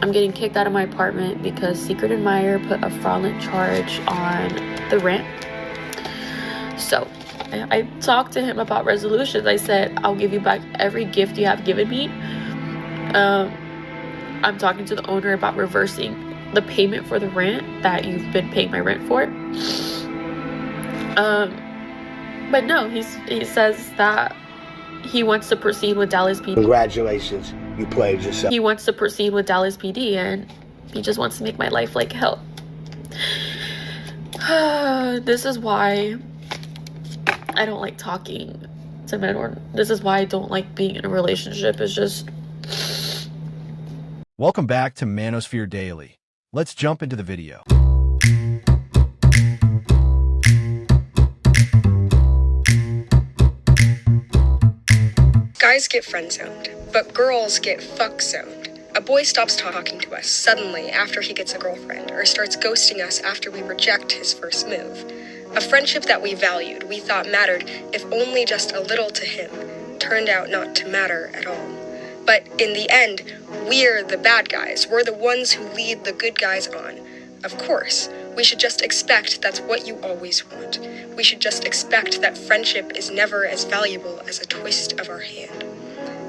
I'm getting kicked out of my apartment because Secret Admirer put a fraudulent charge on the rent. So I talked to him about resolutions. I said, I'll give you back every gift you have given me. I'm talking to the owner about reversing the payment for the rent that you've been paying my rent for. But no, he says that he wants to proceed with Dallas PD. Congratulations, you played yourself. He wants to proceed with Dallas PD, and he just wants to make my life like hell. This is why I don't like talking to men, or this is why I don't like being in a relationship. It's just... Welcome back to Manosphere Daily. Let's jump into the video. Guys get friend-zoned, but girls get fuck-zoned. A boy stops talking to us suddenly after he gets a girlfriend, or starts ghosting us after we reject his first move. A friendship that we valued, we thought mattered, if only just a little to him, turned out not to matter at all. But in the end, we're the bad guys. We're the ones who lead the good guys on. Of course, we should just expect that's what you always want. We should just expect that friendship is never as valuable as a twist of our hand.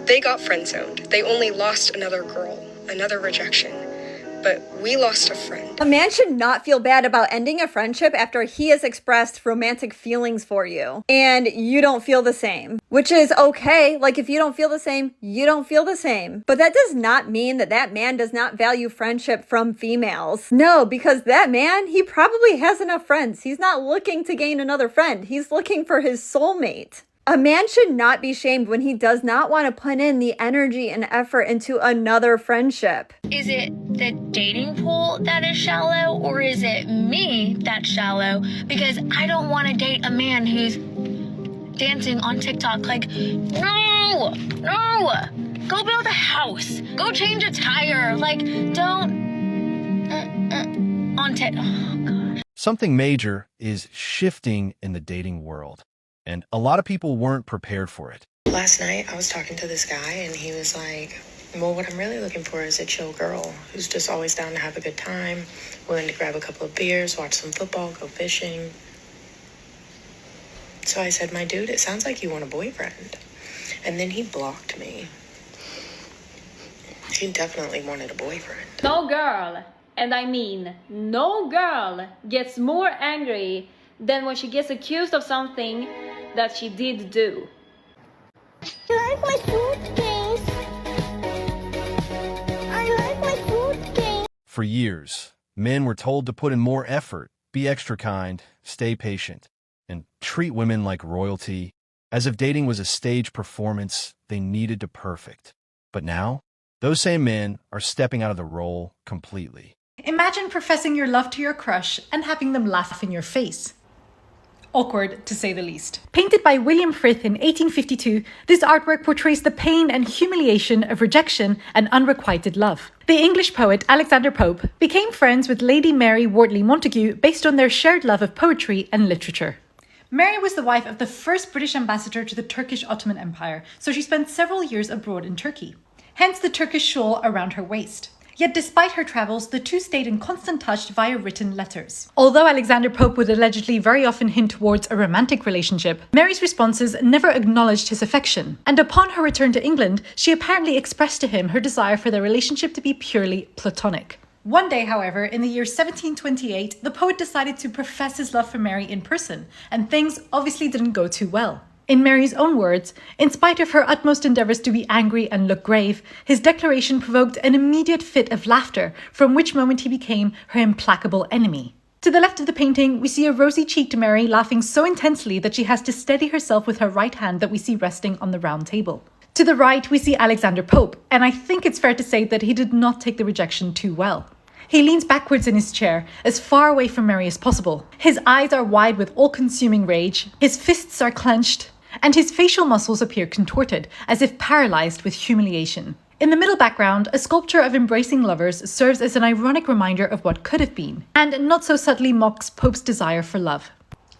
They got friend-zoned. They only lost another girl, another rejection. But we lost a friend. A man should not feel bad about ending a friendship after he has expressed romantic feelings for you and you don't feel the same, which is okay. Like, if you don't feel the same, you don't feel the same. But that does not mean that that man does not value friendship from females. No, because that man, he probably has enough friends. He's not looking to gain another friend. He's looking for his soulmate. A man should not be shamed when he does not want to put in the energy and effort into another friendship. Is it the dating pool that is shallow, or is it me that's shallow? Because I don't want to date a man who's dancing on TikTok like, no, go build a house, go change a tire, like, don't, on TikTok, oh gosh. Something major is shifting in the dating world, and a lot of people weren't prepared for it. Last night, I was talking to this guy, and he was like, well, what I'm really looking for is a chill girl who's just always down to have a good time, willing to grab a couple of beers, watch some football, go fishing. So I said, my dude, it sounds like you want a boyfriend. And then he blocked me. He definitely wanted a boyfriend. No girl, and I mean no girl, gets more angry than when she gets accused of something that she did do. I like my suitcase. I like my suitcase. For years, men were told to put in more effort, be extra kind, stay patient, and treat women like royalty, as if dating was a stage performance they needed to perfect. But now, those same men are stepping out of the role completely. Imagine professing your love to your crush and having them laugh in your face. Awkward, to say the least. Painted by William Frith in 1852, this artwork portrays the pain and humiliation of rejection and unrequited love. The English poet Alexander Pope became friends with Lady Mary Wortley Montagu based on their shared love of poetry and literature. Mary was the wife of the first British ambassador to the Turkish Ottoman Empire, so she spent several years abroad in Turkey. Hence the Turkish shawl around her waist. Yet despite her travels, the two stayed in constant touch via written letters. Although Alexander Pope would allegedly very often hint towards a romantic relationship, Mary's responses never acknowledged his affection. And upon her return to England, she apparently expressed to him her desire for their relationship to be purely platonic. One day, however, in the year 1728, the poet decided to profess his love for Mary in person, and things obviously didn't go too well. In Mary's own words, in spite of her utmost endeavours to be angry and look grave, his declaration provoked an immediate fit of laughter, from which moment he became her implacable enemy. To the left of the painting, we see a rosy-cheeked Mary laughing so intensely that she has to steady herself with her right hand that we see resting on the round table. To the right, we see Alexander Pope, and I think it's fair to say that he did not take the rejection too well. He leans backwards in his chair, as far away from Mary as possible. His eyes are wide with all-consuming rage, his fists are clenched, and his facial muscles appear contorted, as if paralyzed with humiliation. In the middle background, a sculpture of embracing lovers serves as an ironic reminder of what could have been, and not so subtly mocks Pope's desire for love.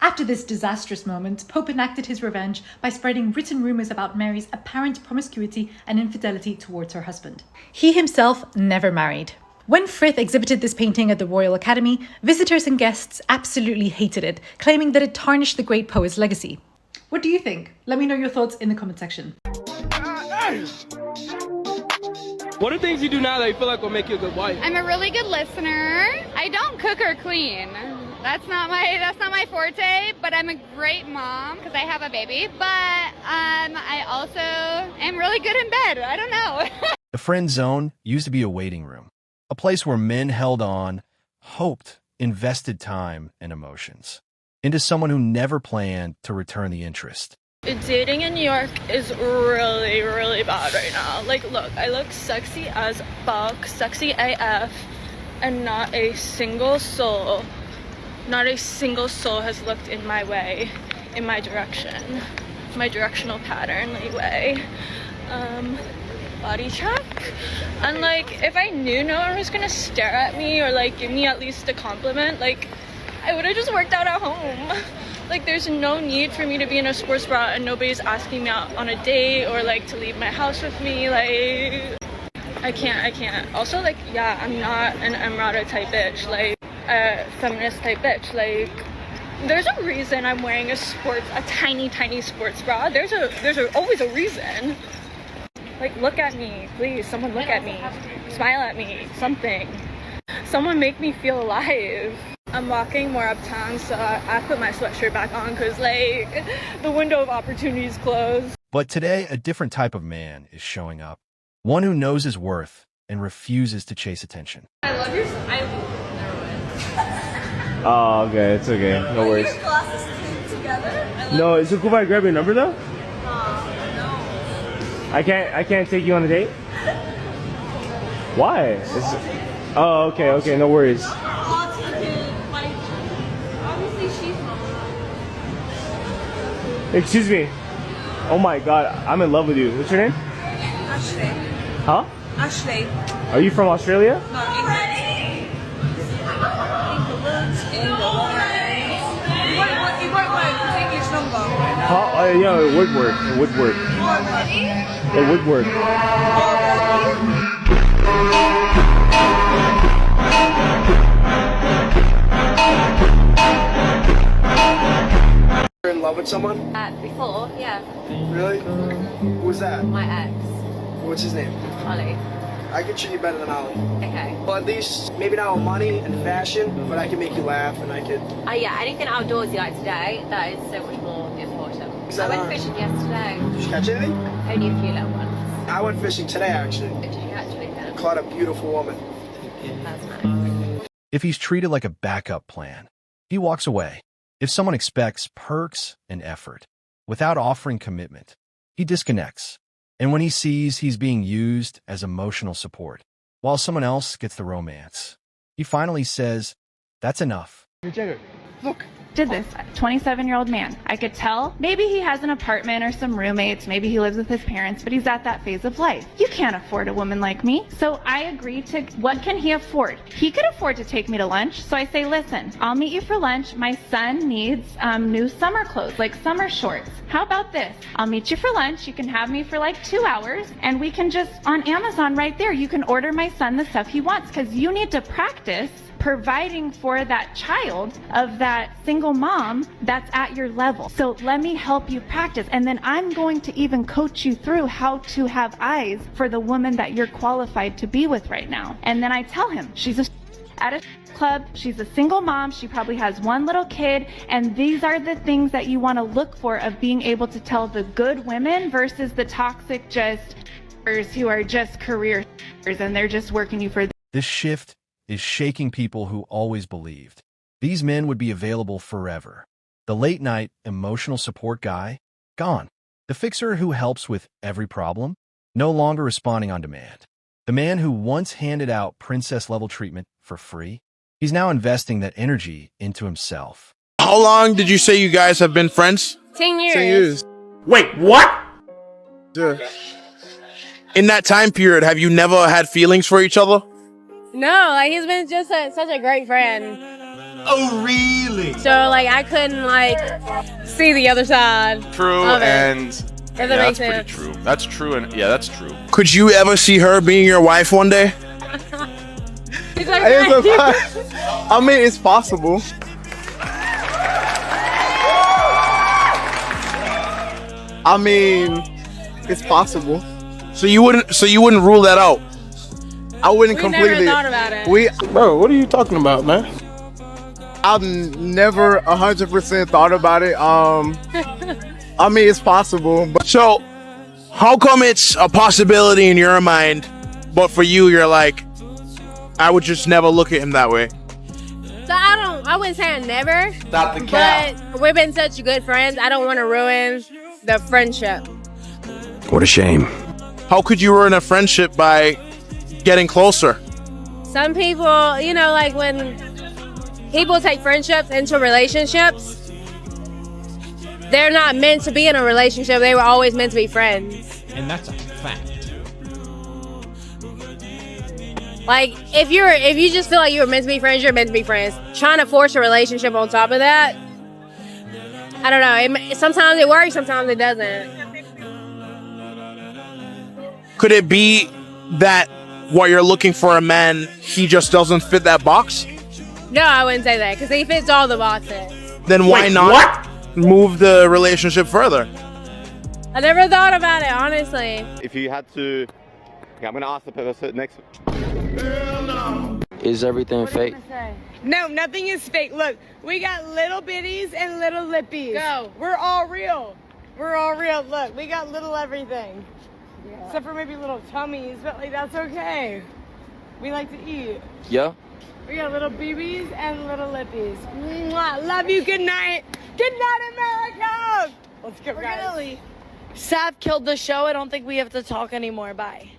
After this disastrous moment, Pope enacted his revenge by spreading written rumours about Mary's apparent promiscuity and infidelity towards her husband. He himself never married. When Frith exhibited this painting at the Royal Academy, visitors and guests absolutely hated it, claiming that it tarnished the great poet's legacy. What do you think? Let me know your thoughts in the comment section. What are things you do now that you feel like will make you a good wife? I'm a really good listener. I don't cook or clean. That's not my forte, but I'm a great mom because I have a baby. But I also am really good in bed. I don't know. The friend zone used to be a waiting room, a place where men held on, hoped, invested time and emotions into someone who never planned to return the interest. Dating in New York is really, really bad right now. Like, look, I look sexy as fuck, sexy AF, and not a single soul has looked in my way, in my direction, my directional pattern, like way. Body check. And like, if I knew no one was gonna stare at me or like give me at least a compliment, like, I would have just worked out at home. Like, there's no need for me to be in a sports bra and nobody's asking me out on a date or like to leave my house with me. Like, I can't. Also, like, yeah, I'm not an emirata type bitch, like a feminist type bitch. Like, there's a reason I'm wearing a tiny sports bra. There's always a reason. Like, look at me, please. Someone look at me. Smile at me. Something. Someone make me feel alive. I'm walking more uptown, so I put my sweatshirt back on because, like, the window of opportunity is closed. But today, a different type of man is showing up. One who knows his worth and refuses to chase attention. I love your... Oh, okay, it's okay. No worries. Your glasses came together? No, is it cool if I grab your number though? No. I can't take you on a date? Why? Oh, okay, no worries. I'll take it. Like, obviously she's not. Excuse me. Oh my god, I'm in love with you. What's your name? Ashley. Huh? Ashley. Are you from Australia? No, England. It won't work. It's English number. Huh? Yeah, it would work. It would work. It would work. You're in love with someone? Before, yeah. Really? Who was that? My ex. What's his name? Ollie. I can treat you better than Ollie. Okay. Well, at least, maybe not with money and fashion, but I can make you laugh and I could... Yeah, anything outdoorsy like today, that is so much more important. I went fishing yesterday. Did you catch anything? Only a few little ones. I went fishing today, actually. Did you actually then? Caught a beautiful woman. That's nice. If he's treated like a backup plan, he walks away. If someone expects perks and effort without offering commitment, he disconnects. And when he sees he's being used as emotional support, while someone else gets the romance, he finally says, that's enough. Look. Did this 27-year-old man. I could tell maybe he has an apartment or some roommates, maybe he lives with his parents, but he's at that phase of life. You can't afford a woman like me. So I agreed to, what can he afford? He could afford to take me to lunch. So I say, listen, I'll meet you for lunch. My son needs new summer clothes, like summer shorts. How about this? I'll meet you for lunch. You can have me for like 2 hours and we can just, on Amazon right there, you can order my son the stuff he wants because you need to practice providing for that child of that single mom that's at your level. So let me help you practice. And then I'm going to even coach you through how to have eyes for the woman that you're qualified to be with right now. And then I tell him, she's at a club, she's a single mom, she probably has one little kid, and these are the things that you want to look for of being able to tell the good women versus the toxic just who are just career and they're just working you for. This shift is shaking people who always believed these men would be available forever. The late-night emotional support guy, gone. The fixer who helps with every problem, no longer responding on demand. The man who once handed out princess-level treatment for free, he's now investing that energy into himself. How long did you say you guys have been friends? 10 years. 10 years. Wait, what? In that time period, have you never had feelings for each other? No, like he's been just such a great friend. Oh, really? So like I couldn't like see the other side. True, of it. and yeah, that's pretty true. That's true, and yeah, that's true. Could you ever see her being your wife one day? It's I mean, it's possible. I mean, it's possible. So you wouldn't rule that out? I wouldn't completely. Never thought about it. Bro, what are you talking about, man? I've never 100% thought about it. I mean, it's possible. But So, how come it's a possibility in your mind, but for you, you're like, I would just never look at him that way? So I wouldn't say I never. Stop the cap. But we've been such good friends. I don't want to ruin the friendship. What a shame. How could you ruin a friendship by getting closer? Some people, you know, like when people take friendships into relationships, they're not meant to be in a relationship. They were always meant to be friends. And that's a fact. Like, if you just feel like you were meant to be friends, you're meant to be friends. Trying to force a relationship on top of that, I don't know. Sometimes it works, sometimes it doesn't. Could it be that what you're looking for a man, he just doesn't fit that box? No, I wouldn't say that, because he fits all the boxes. Then why not move the relationship further? I never thought about it, honestly. If you had to, okay, I'm gonna ask the person next. Is everything fake? No, nothing is fake. Look, we got little bitties and little lippies. Go. We're all real. We're all real. Look, we got little everything. Yeah. Except for maybe little tummies, but like that's okay. We like to eat. Yeah? We got little BBs and little lippies. Mwah. Love you. Good night. Good night, America. Let's go, guys. Sav killed the show. I don't think we have to talk anymore. Bye.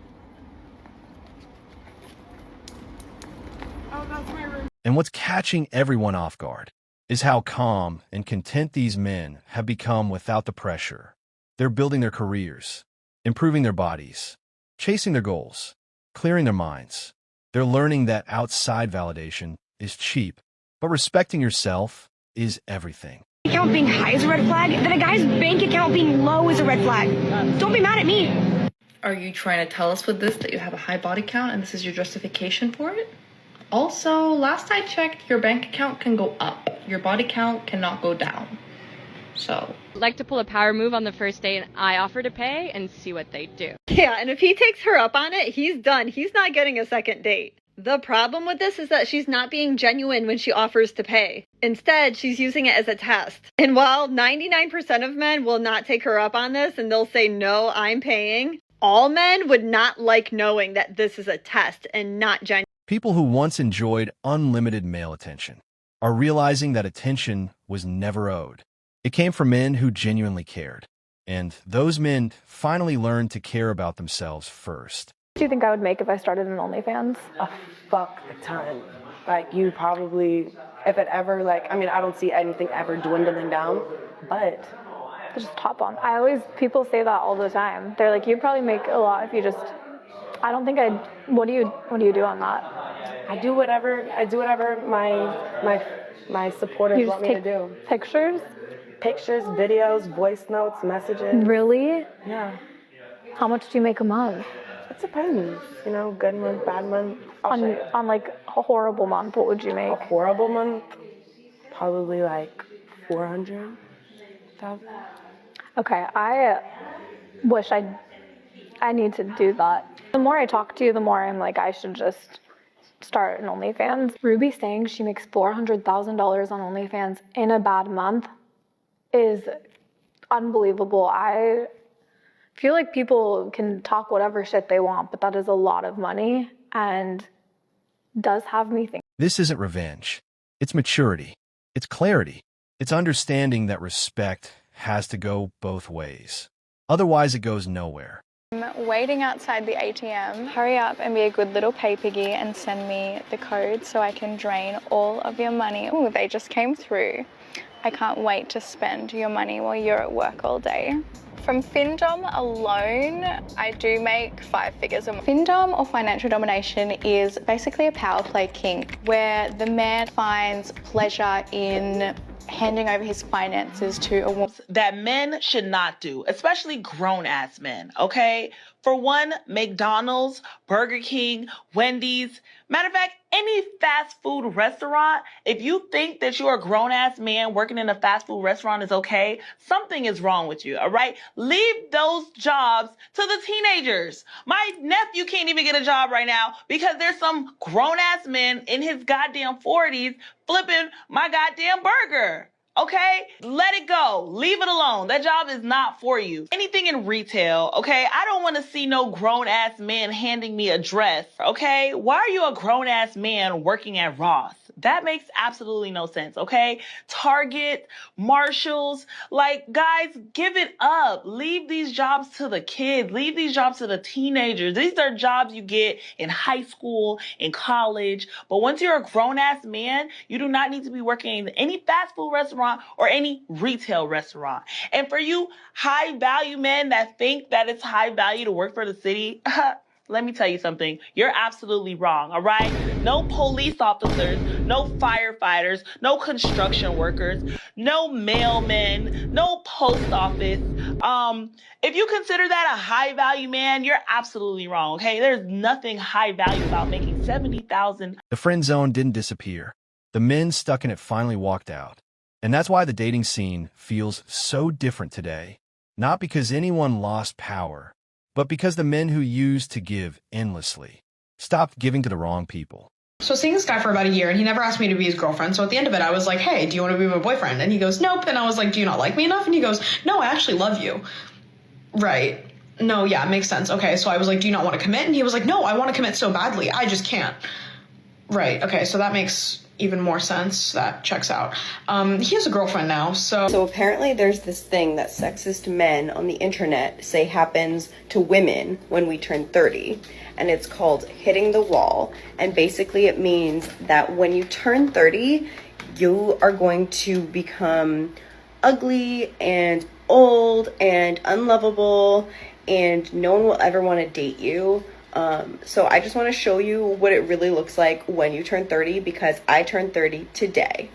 Oh, that's my room. And what's catching everyone off guard is how calm and content these men have become without the pressure. They're building their careers, improving their bodies, chasing their goals, clearing their minds. They're learning that outside validation is cheap, but respecting yourself is everything. Account being high is a red flag, then a guy's bank account being low is a red flag. Don't be mad at me. Are you trying to tell us with this that you have a high body count and this is your justification for it? Also, last I checked, your bank account can go up. Your body count cannot go down. So, like to pull a power move on the first date, and I offer to pay and see what they do. Yeah, and if he takes her up on it, he's done. He's not getting a second date. The problem with this is that she's not being genuine when she offers to pay. Instead, she's using it as a test. And while 99% of men will not take her up on this and they'll say, no, I'm paying, all men would not like knowing that this is a test and not genuine. People who once enjoyed unlimited male attention are realizing that attention was never owed. It came from men who genuinely cared. And those men finally learned to care about themselves first. What do you think I would make if I started an OnlyFans? A fuck ton. Like, you probably, if it ever, like, I mean, I don't see anything ever dwindling down, but Just hop on. People say that all the time. They're like, you'd probably make a lot if you just, I don't think I'd, what do you do on that? I do whatever my supporters want me to do. Pictures, videos, voice notes, messages. Really? Yeah. How much do you make a month? It depends. You know, good month, bad month. On like a horrible month, what would you make? A horrible month? Probably like 400,000. Okay, I wish I need to do that. The more I talk to you, the more I'm like, I should just start an OnlyFans. Ruby saying she makes $400,000 on OnlyFans in a bad month is unbelievable. I feel like people can talk whatever shit they want, but that is a lot of money and does have me thinking. This isn't revenge. It's maturity. It's clarity. It's understanding that respect has to go both ways. Otherwise, it goes nowhere. I'm waiting outside the ATM. Hurry up and be a good little pay piggy and send me the code so I can drain all of your money. Oh, they just came through. I can't wait to spend your money while you're at work all day. From Friendzoned alone, I do make 5 figures a month. Friendzoned, or financial domination, is basically a power play kink where the man finds pleasure in handing over his finances to a woman. That men should not do, especially grown-ass men, okay? For one, McDonald's, Burger King, Wendy's, matter of fact, any fast food restaurant, if you think that you're a grown-ass man working in a fast food restaurant is okay, something is wrong with you, all right? Leave those jobs to the teenagers. My nephew can't even get a job right now because there's some grown-ass man in his goddamn 40s flipping my goddamn burger. Okay? Let it go. Leave it alone. That job is not for you. Anything in retail, okay? I don't want to see no grown-ass man handing me a dress, okay? Why are you a grown-ass man working at Ross? That makes absolutely no sense, okay? Target, Marshalls, like, guys, give it up. Leave these jobs to the kids. Leave these jobs to the teenagers. These are jobs you get in high school, in college. But once you're a grown-ass man, you do not need to be working in any fast food restaurant or any retail restaurant. And for you high-value men that think that it's high value to work for the city, let me tell you something. You're absolutely wrong, all right? No police officers, no firefighters, no construction workers, no mailmen, no post office. If you consider that a high value man, you're absolutely wrong, okay? There's nothing high value about making $70,000. The friend zone didn't disappear. The men stuck in it finally walked out. And that's why the dating scene feels so different today. Not because anyone lost power, but because the men who used to give endlessly stopped giving to the wrong people. So I was seeing this guy for about a year, and he never asked me to be his girlfriend. So at the end of it, I was like, hey, do you want to be my boyfriend? And he goes, nope. And I was like, do you not like me enough? And he goes, no, I actually love you. Right. No, yeah, makes sense. Okay, so I was like, do you not want to commit? And he was like, no, I want to commit so badly. I just can't. Right. Okay, so that makes even more sense. That checks out. He has a girlfriend now, so apparently there's this thing that sexist men on the internet say happens to women when we turn 30, and it's called hitting the wall. And basically it means that when you turn 30, you are going to become ugly and old and unlovable, and no one will ever want to date you. So I just want to show you what it really looks like when you turn 30, because I turned 30 today.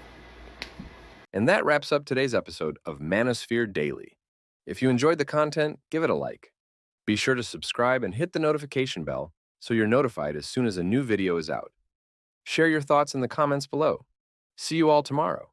And that wraps up today's episode of Manosphere Daily. If you enjoyed the content, give it a like. Be sure to subscribe and hit the notification bell so you're notified as soon as a new video is out. Share your thoughts in the comments below. See you all tomorrow.